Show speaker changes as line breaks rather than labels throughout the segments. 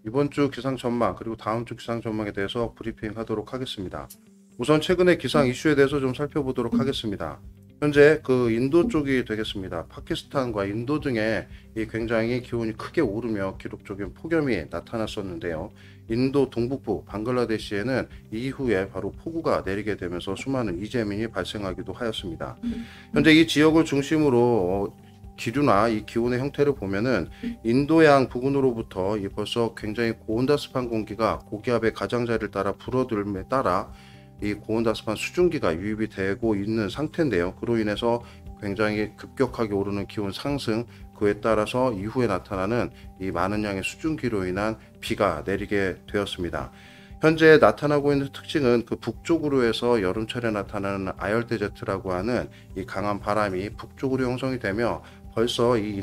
이번 주 기상 전망 그리고 다음 주 기상 전망에 대해서 브리핑 하도록 하겠습니다. 우선 최근의 기상 이슈에 대해서 좀 살펴보도록 하겠습니다. 현재 그 인도 쪽이 되겠습니다. 파키스탄과 인도 등에 이 굉장히 기온이 크게 오르며 기록적인 폭염이 나타났었는데요. 인도 동북부 방글라데시에는 이후에 바로 폭우가 내리게 되면서 수많은 이재민이 발생하기도 하였습니다. 현재 이 지역을 중심으로 기류나 이 기온의 형태를 보면은 인도양 부근으로부터 이 벌써 굉장히 고온다습한 공기가 고기압의 가장자리를 따라 불어들음에 따라 이 고온다습한 수증기가 유입이 되고 있는 상태인데요. 그로 인해서 굉장히 급격하게 오르는 기온 상승, 그에 따라서 이후에 나타나는 이 많은 양의 수증기로 인한 비가 내리게 되었습니다. 현재 나타나고 있는 특징은 그 북쪽으로 해서 여름철에 나타나는 아열대제트라고 하는 이 강한 바람이 북쪽으로 형성이 되며 벌써 이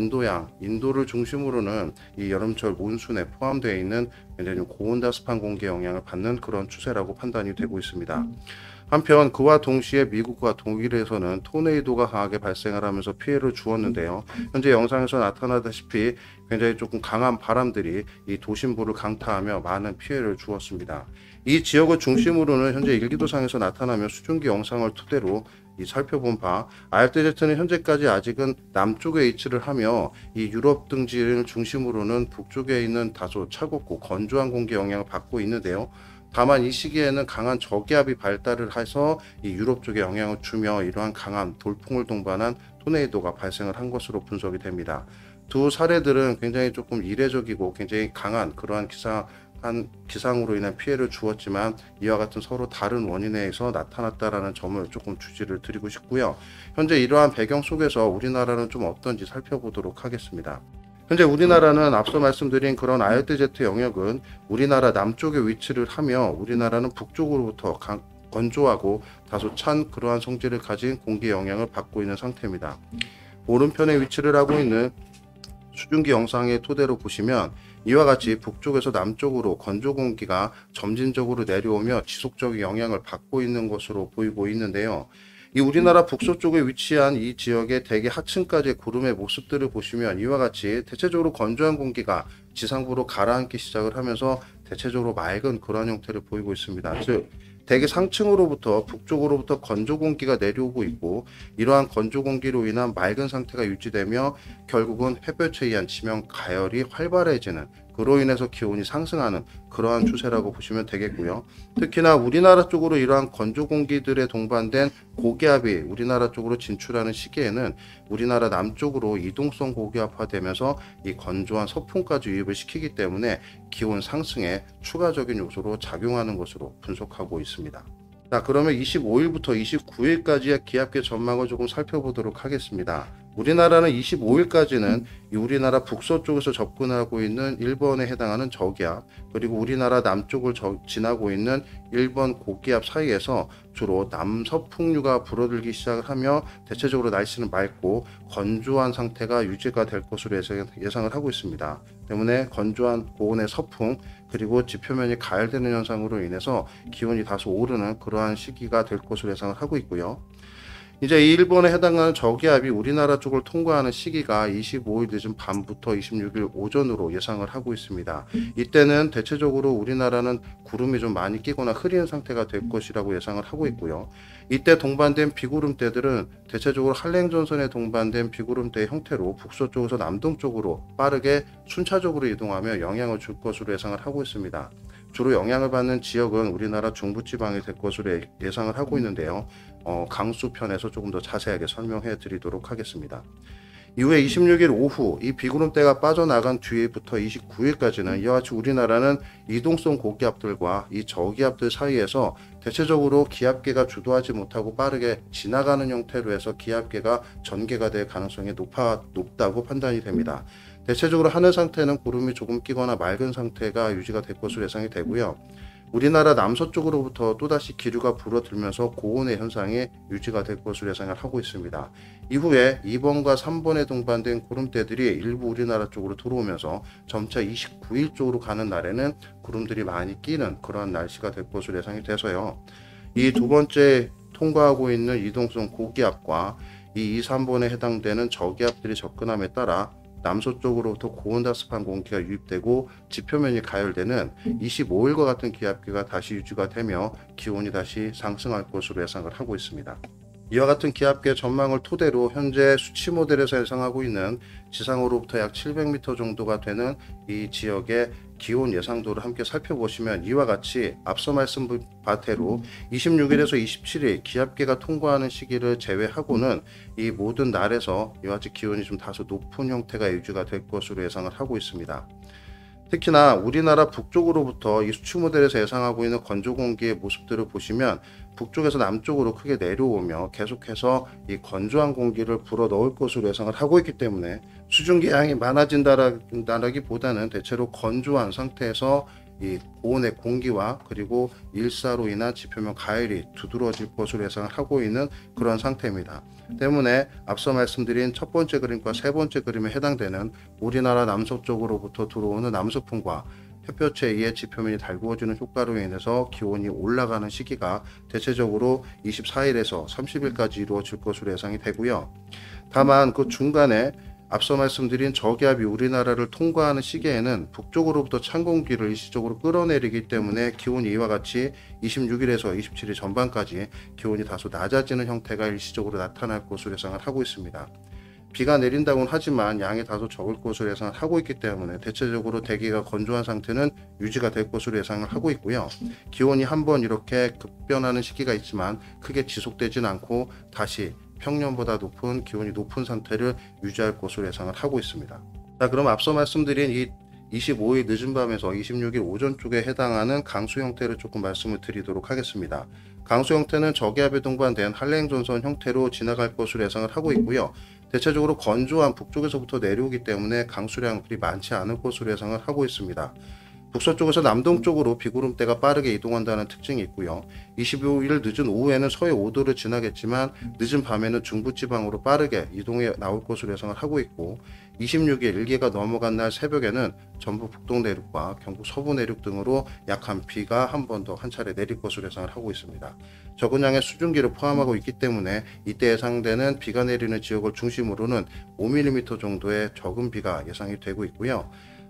인도를 중심으로는 이 여름철 몬순에 포함되어 있는 굉장히 고온다습한 공기의 영향을 받는 그런 추세라고 판단이 되고 있습니다. 한편 그와 동시에 미국과 독일에서는 토네이도가 강하게 발생을 하면서 피해를 주었는데요. 현재 영상에서 나타나다시피 굉장히 조금 강한 바람들이 이 도심부를 강타하며 많은 피해를 주었습니다. 이 지역을 중심으로는 현재 일기도상에서 나타나며 수증기 영상을 토대로 살펴본 바 아열대제트는 현재까지 아직은 남쪽에 위치를 하며 이 유럽 등지를 중심으로는 북쪽에 있는 다소 차갑고 건조한 공기 영향을 받고 있는데요. 다만 이 시기에는 강한 저기압이 발달을 해서 이 유럽 쪽에 영향을 주며 이러한 강한 돌풍을 동반한 토네이도가 발생을 한 것으로 분석이 됩니다. 두 사례들은 굉장히 조금 이례적이고 굉장히 강한 그러한 기상으로 인한 피해를 주었지만 이와 같은 서로 다른 원인에 의해서 나타났다라는 점을 조금 주지를 드리고 싶고요. 현재 이러한 배경 속에서 우리나라는 좀 어떤지 살펴보도록 하겠습니다. 현재 우리나라는 앞서 말씀드린 그런 아열대제트 영역은 우리나라 남쪽에 위치를 하며 우리나라는 북쪽으로부터 건조하고 다소 찬 그러한 성질을 가진 공기 영향을 받고 있는 상태입니다. 오른편에 위치를 하고 있는 수증기 영상의 토대로 보시면 이와 같이 북쪽에서 남쪽으로 건조 공기가 점진적으로 내려오며 지속적인 영향을 받고 있는 것으로 보이고 있는데요. 이 우리나라 북서쪽에 위치한 이 지역의 대기 하층까지의 구름의 모습들을 보시면 이와 같이 대체적으로 건조한 공기가 지상부로 가라앉기 시작을 하면서 대체적으로 맑은 그런 형태를 보이고 있습니다. 즉 대기 상층으로부터 북쪽으로부터 건조 공기가 내려오고 있고 이러한 건조 공기로 인한 맑은 상태가 유지되며 결국은 햇볕에 의한 지명 가열이 활발해지는, 그로 인해서 기온이 상승하는 그러한 추세라고 보시면 되겠고요. 특히나 우리나라 쪽으로 이러한 건조 공기들에 동반된 고기압이 우리나라 쪽으로 진출하는 시기에는 우리나라 남쪽으로 이동성 고기압화되면서 이 건조한 서풍까지 유입을 시키기 때문에 기온 상승에 추가적인 요소로 작용하는 것으로 분석하고 있습니다. 자, 그러면 25일부터 29일까지의 기압계 전망을 조금 살펴보도록 하겠습니다. 우리나라는 25일까지는 우리나라 북서쪽에서 접근하고 있는 일본에 해당하는 저기압, 그리고 우리나라 남쪽을 지나고 있는 일본 고기압 사이에서 주로 남서풍류가 불어들기 시작을 하며 대체적으로 날씨는 맑고 건조한 상태가 유지가 될 것으로 예상을 하고 있습니다. 때문에 건조한 고온의 서풍 그리고 지표면이 가열되는 현상으로 인해서 기온이 다소 오르는 그러한 시기가 될 것으로 예상을 하고 있고요. 이제 일본에 해당하는 저기압이 우리나라 쪽을 통과하는 시기가 25일 늦은 밤부터 26일 오전으로 예상을 하고 있습니다. 이때는 대체적으로 우리나라는 구름이 좀 많이 끼거나 흐리는 상태가 될 것이라고 예상을 하고 있고요. 이때 동반된 비구름대들은 대체적으로 한랭전선에 동반된 비구름대 형태로 북서쪽에서 남동쪽으로 빠르게 순차적으로 이동하며 영향을 줄 것으로 예상을 하고 있습니다. 주로 영향을 받는 지역은 우리나라 중부지방이 될 것으로 예상을 하고 있는데요. 강수편에서 조금 더 자세하게 설명해 드리도록 하겠습니다. 이후에 26일 오후 이 비구름대가 빠져나간 뒤부터 29일까지는 이와 같이 우리나라는 이동성 고기압들과 이 저기압들 사이에서 대체적으로 기압계가 주도하지 못하고 빠르게 지나가는 형태로 해서 기압계가 전개가 될 가능성이 높다고 판단이 됩니다. 대체적으로 하늘 상태는 구름이 조금 끼거나 맑은 상태가 유지가 될 것으로 예상이 되고요. 우리나라 남서쪽으로부터 또다시 기류가 불어들면서 고온의 현상이 유지가 될 것으로 예상을 하고 있습니다. 이후에 2번과 3번에 동반된 구름대들이 일부 우리나라 쪽으로 들어오면서 점차 29일 쪽으로 가는 날에는 구름들이 많이 끼는 그러한 날씨가 될 것으로 예상이 돼서요. 이 두 번째 통과하고 있는 이동성 고기압과 이 2, 3번에 해당되는 저기압들이 접근함에 따라 남서쪽으로부터 고온다습한 공기가 유입되고 지표면이 가열되는 25일과 같은 기압계가 다시 유지가 되며 기온이 다시 상승할 것으로 예상을 하고 있습니다. 이와 같은 기압계 전망을 토대로 현재 수치 모델에서 예상하고 있는 지상으로부터 약 700m 정도가 되는 이 지역의 기온 예상도를 함께 살펴보시면 이와 같이 앞서 말씀드린 바대로 26일에서 27일 기압계가 통과하는 시기를 제외하고는 이 모든 날에서 이와 같이 기온이 좀 다소 높은 형태가 유지가 될 것으로 예상을 하고 있습니다. 특히나 우리나라 북쪽으로부터 이 수치 모델에서 예상하고 있는 건조 공기의 모습들을 보시면 북쪽에서 남쪽으로 크게 내려오며 계속해서 이 건조한 공기를 불어 넣을 것으로 예상을 하고 있기 때문에 수증기 양이 많아진다라기보다는 대체로 건조한 상태에서 이 고온의 공기와 그리고 일사로 인한 지표면 가열이 두드러질 것으로 예상을 하고 있는 그런 상태입니다. 때문에 앞서 말씀드린 첫 번째 그림과 세 번째 그림에 해당되는 우리나라 남서쪽으로부터 들어오는 남서풍과 햇볕에 의해 지표면이 달구어지는 효과로 인해서 기온이 올라가는 시기가 대체적으로 24일에서 30일까지 이루어질 것으로 예상이 되고요. 다만 그 중간에 앞서 말씀드린 저기압이 우리나라를 통과하는 시기에는 북쪽으로부터 찬 공기를 일시적으로 끌어내리기 때문에 기온이 이와 같이 26일에서 27일 전반까지 기온이 다소 낮아지는 형태가 일시적으로 나타날 것으로 예상을 하고 있습니다. 비가 내린다고는 하지만 양이 다소 적을 것으로 예상을 하고 있기 때문에 대체적으로 대기가 건조한 상태는 유지가 될 것으로 예상을 하고 있고요. 기온이 한번 이렇게 급변하는 시기가 있지만 크게 지속되진 않고 다시 평년보다 높은 기온이 높은 상태를 유지할 것으로 예상을 하고 있습니다. 자, 그럼 앞서 말씀드린 이 25일 늦은 밤에서 26일 오전 쪽에 해당하는 강수 형태를 조금 말씀을 드리도록 하겠습니다. 강수 형태는 저기압에 동반된 한랭전선 형태로 지나갈 것으로 예상을 하고 있고요. 대체적으로 건조한 북쪽에서부터 내려오기 때문에 강수량이 그리 많지 않을 것으로 예상을 하고 있습니다. 북서쪽에서 남동쪽으로 비구름대가 빠르게 이동한다는 특징이 있고요. 25일 늦은 오후에는 서해 5도를 지나겠지만 늦은 밤에는 중부지방으로 빠르게 이동해 나올 것으로 예상을 하고 있고 26일 일개가 넘어간 날 새벽에는 전북 북동 내륙과 경북 서부 내륙 등으로 약한 비가 한 번 더 한 차례 내릴 것으로 예상을 하고 있습니다. 적은 양의 수증기를 포함하고 있기 때문에 이때 예상되는 비가 내리는 지역을 중심으로는 5mm 정도의 적은 비가 예상이 되고 있고요.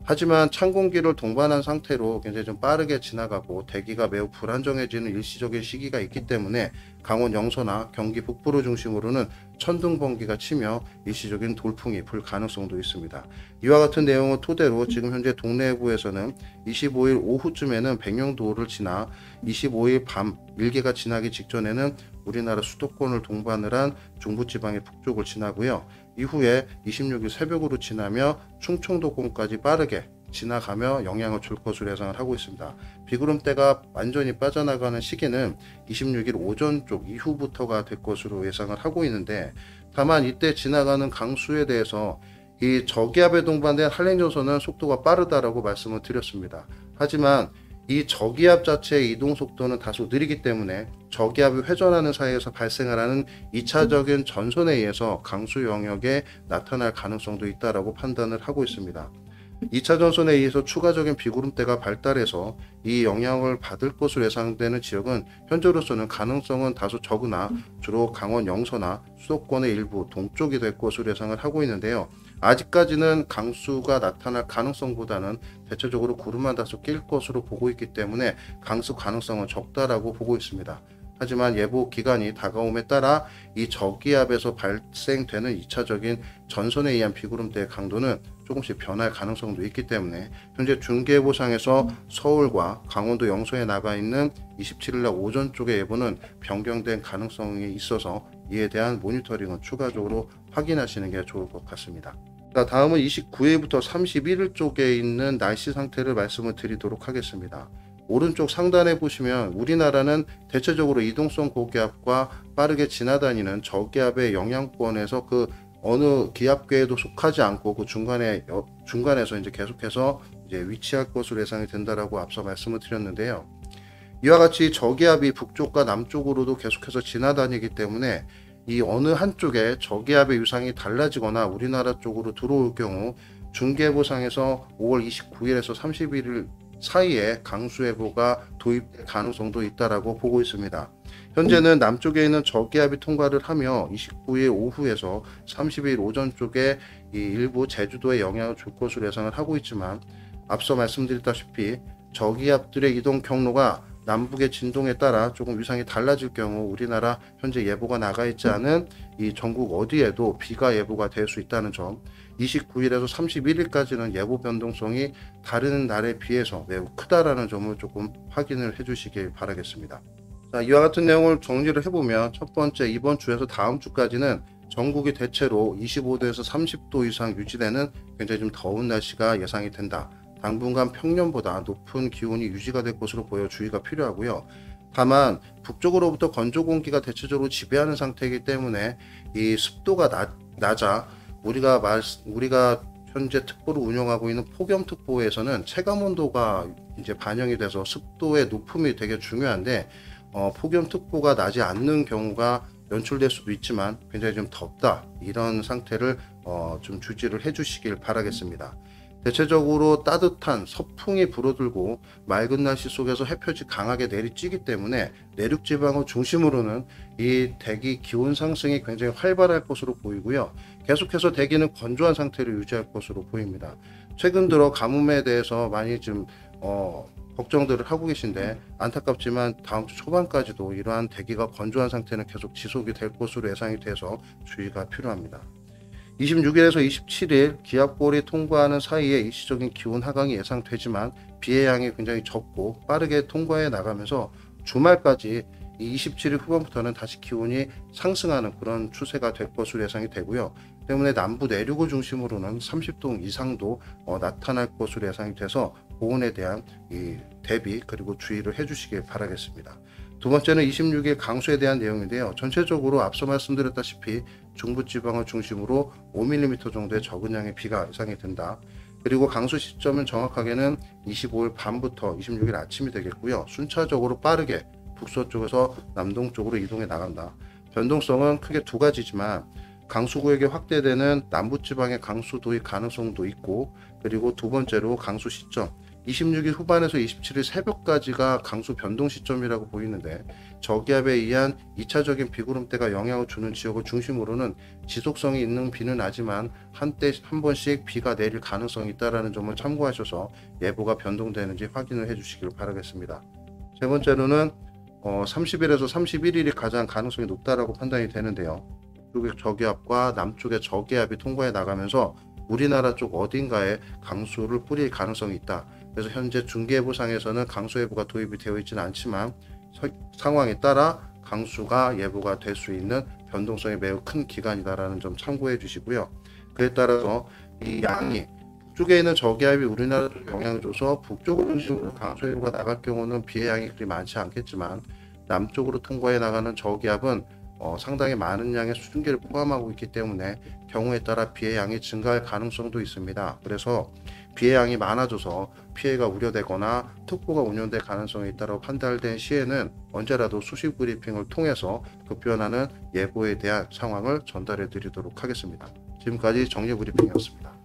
하지만 찬 공기를 동반한 상태로 굉장히 좀 빠르게 지나가고 대기가 매우 불안정해지는 일시적인 시기가 있기 때문에 강원 영서나 경기 북부를 중심으로는 천둥 번개가 치며 일시적인 돌풍이 불 가능성도 있습니다. 이와 같은 내용을 토대로 지금 현재 동래부에서는 25일 오후쯤에는 백령도를 지나 25일 밤 일개가 지나기 직전에는 우리나라 수도권을 동반을 한 중부지방의 북쪽을 지나고요. 이후에 26일 새벽으로 지나며 충청도권까지 빠르게 지나가며 영향을 줄 것으로 예상을 하고 있습니다. 비구름대가 완전히 빠져나가는 시기는 26일 오전 쪽 이후부터가 될 것으로 예상을 하고 있는데 다만 이때 지나가는 강수에 대해서 이 저기압에 동반된 한랭전선은 속도가 빠르다라고 말씀을 드렸습니다. 하지만 이 저기압 자체의 이동 속도는 다소 느리기 때문에 저기압이 회전하는 사이에서 발생을 하는 2차적인 전선에 의해서 강수 영역에 나타날 가능성도 있다라고 판단을 하고 있습니다. 2차 전선에 의해서 추가적인 비구름대가 발달해서 이 영향을 받을 것으로 예상되는 지역은 현재로서는 가능성은 다소 적으나 주로 강원 영서나 수도권의 일부 동쪽이 될 것으로 예상을 하고 있는데요. 아직까지는 강수가 나타날 가능성보다는 대체적으로 구름만 다소 낄 것으로 보고 있기 때문에 강수 가능성은 적다라고 보고 있습니다. 하지만 예보 기간이 다가옴에 따라 이 저기압에서 발생되는 2차적인 전선에 의한 비구름대의 강도는 조금씩 변할 가능성도 있기 때문에 현재 중계예보상에서 서울과 강원도 영서에 나가 있는 27일날 오전 쪽의 예보는 변경된 가능성이 있어서 이에 대한 모니터링은 추가적으로 확인하시는 게 좋을 것 같습니다. 다음은 29일부터 31일 쪽에 있는 날씨 상태를 말씀을 드리도록 하겠습니다. 오른쪽 상단에 보시면 우리나라는 대체적으로 이동성 고기압과 빠르게 지나다니는 저기압의 영향권에서 그 어느 기압계에도 속하지 않고 그 중간에서 이제 계속해서 이제 위치할 것으로 예상이 된다라고 앞서 말씀을 드렸는데요. 이와 같이 저기압이 북쪽과 남쪽으로도 계속해서 지나다니기 때문에 이 어느 한쪽에 저기압의 유상이 달라지거나 우리나라 쪽으로 들어올 경우 중계예보상에서 5월 29일에서 31일 사이에 강수예보가 도입될 가능성도 있다라고 보고 있습니다. 현재는 남쪽에 있는 저기압이 통과를 하며 29일 오후에서 30일 오전 쪽에 이 일부 제주도에 영향을 줄 것으로 예상을 하고 있지만 앞서 말씀드렸다시피 저기압들의 이동 경로가 남북의 진동에 따라 조금 위상이 달라질 경우 우리나라 현재 예보가 나가 있지 않은 이 전국 어디에도 비가 예보가 될 수 있다는 점, 29일에서 31일까지는 예보 변동성이 다른 날에 비해서 매우 크다라는 점을 조금 확인을 해주시길 바라겠습니다. 자, 이와 같은 내용을 정리를 해보면 첫 번째, 이번 주에서 다음 주까지는 전국이 대체로 25도에서 30도 이상 유지되는 굉장히 좀 더운 날씨가 예상이 된다. 당분간 평년보다 높은 기온이 유지가 될 것으로 보여 주의가 필요하고요. 다만 북쪽으로부터 건조 공기가 대체적으로 지배하는 상태이기 때문에 이 습도가 낮아 우리가 현재 특보를 운영하고 있는 폭염특보에서는 체감온도가 이제 반영이 돼서 습도의 높음이 되게 중요한데 폭염특보가 나지 않는 경우가 연출될 수도 있지만 굉장히 좀 덥다, 이런 상태를 좀 주지를 해주시길 바라겠습니다. 대체적으로 따뜻한 서풍이 불어들고 맑은 날씨 속에서 햇볕이 강하게 내리쬐기 때문에 내륙 지방을 중심으로는 이 대기 기온 상승이 굉장히 활발할 것으로 보이고요. 계속해서 대기는 건조한 상태를 유지할 것으로 보입니다. 최근 들어 가뭄에 대해서 많이 좀 걱정들을 하고 계신데 안타깝지만 다음 주 초반까지도 이러한 대기가 건조한 상태는 계속 지속이 될 것으로 예상이 돼서 주의가 필요합니다. 26일에서 27일 기압골이 통과하는 사이에 일시적인 기온 하강이 예상되지만 비의 양이 굉장히 적고 빠르게 통과해 나가면서 주말까지 27일 후반부터는 다시 기온이 상승하는 그런 추세가 될 것으로 예상이 되고요. 때문에 남부 내륙을 중심으로는 30도 이상도 나타날 것으로 예상이 돼서 고온에 대한 이 대비 그리고 주의를 해주시길 바라겠습니다. 두 번째는 26일 강수에 대한 내용인데요. 전체적으로 앞서 말씀드렸다시피 중부지방을 중심으로 5mm 정도의 적은 양의 비가 예상이 된다. 그리고 강수 시점은 정확하게는 25일 밤부터 26일 아침이 되겠고요. 순차적으로 빠르게 북서쪽에서 남동쪽으로 이동해 나간다. 변동성은 크게 두 가지지만 강수구역이 확대되는 남부지방의 강수 도입 가능성도 있고, 그리고 두 번째로 강수 시점 26일 후반에서 27일 새벽까지가 강수 변동 시점이라고 보이는데 저기압에 의한 2차적인 비구름대가 영향을 주는 지역을 중심으로는 지속성이 있는 비는 아니지만 한때 한 번씩 비가 내릴 가능성이 있다는 점을 참고하셔서 예보가 변동되는지 확인을 해주시길 바라겠습니다. 세 번째로는 30일에서 31일이 가장 가능성이 높다라고 판단이 되는데요. 북쪽의 저기압과 남쪽의 저기압이 통과해 나가면서 우리나라 쪽 어딘가에 강수를 뿌릴 가능성이 있다. 그래서 현재 중계예보상에서는 강수 예보가 도입이 되어 있지는 않지만 상황에 따라 강수가 예보가 될 수 있는 변동성이 매우 큰 기간이다라는 점 참고해 주시고요. 그에 따라서 이 양이 북쪽에 있는 저기압이 우리나라 쪽에 영향을 줘서 북쪽으로 중심으로 강수 예보가 나갈 경우는 비의 양이 그리 많지 않겠지만 남쪽으로 통과해 나가는 저기압은 상당히 많은 양의 수증기를 포함하고 있기 때문에 경우에 따라 비의 양이 증가할 가능성도 있습니다. 그래서 비의 양이 많아져서 피해가 우려되거나 특보가 운용될 가능성이 있다고 판단된 시에는 언제라도 수식 브리핑을 통해서 급변하는 예보에 대한 상황을 전달해 드리도록 하겠습니다. 지금까지 정리 브리핑이었습니다.